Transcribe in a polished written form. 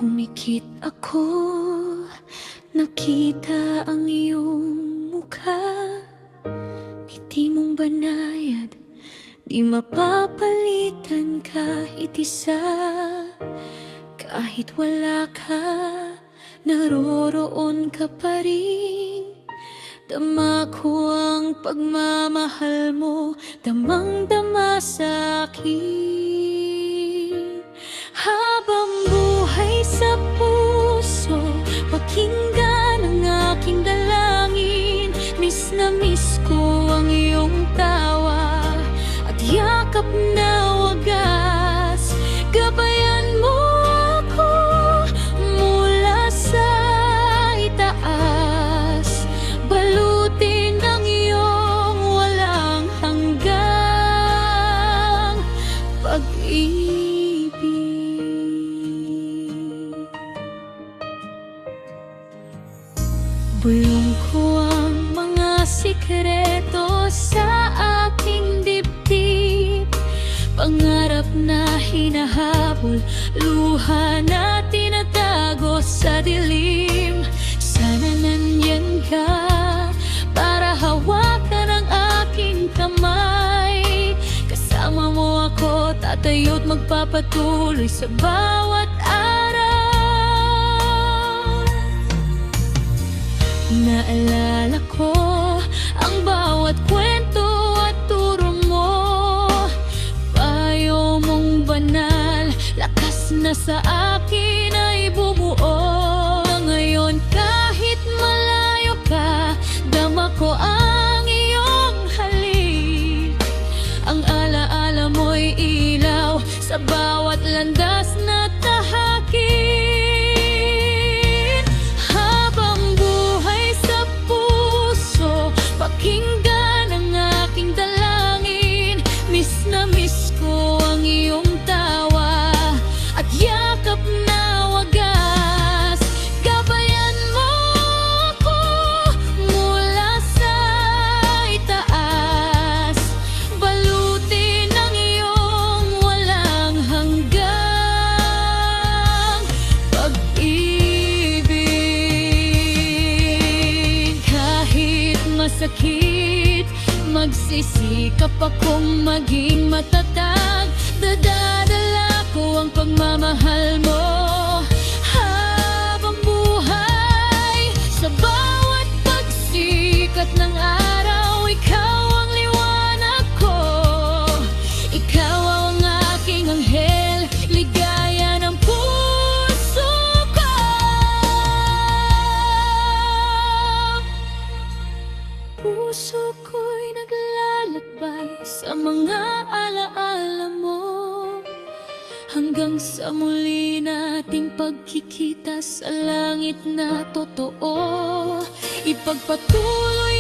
Pumikit ako, nakita ang iyong mukha. Ngiti mong banayad, di mapapalitan kahit isa. Kahit wala ka, naroroon ka pa rin. Dama ko ang pagmamahal mo, damang-dama sa akin. Habang buhay sa puso, pakinggan ang aking dalangin. Miss na miss ko ang iyong tawa at yakap na wagas. Gabayan mo ako mula sa itaas, balutin ang iyong walang hanggang pag-ibig. Bulong ko ang mga sikreto sa aking dibdib, pangarap na hinahabol, luha na tinatago sa dilim. Sana nandyan ka para hawakan ang aking kamay. Kasama mo ako, tatayo't magpapatuloy sa bawat araw. Naalala ko ang bawat kwento at turo mo, payo mong banal, lakas na sa akin ay bumuo. Ngayon kahit malayo ka, dama ko ang iyong halik. Ang alaala mo'y ilaw sa bawat landas na tahakin. Pakinggan ang aking dalangin, miss na miss ko ang iyong tawa at yakap na wagas. Gabayan mo ako mula sa itaas, balutin ang iyong walang hanggang pag-ibig. Kahit masakit, magsisikap akong maging matatag. Dadadala ko ang pagmamahal mo habang buhay. Sa bawat pagsikat ng araw, ikaw ang liwanag ko. Ikaw ang aking anghel, ligaya ng puso ko. Puso ko'y naglalakbay sa mga alaala mo, hanggang sa muli nating pagkikita sa langit na totoo. Ipagpatuloy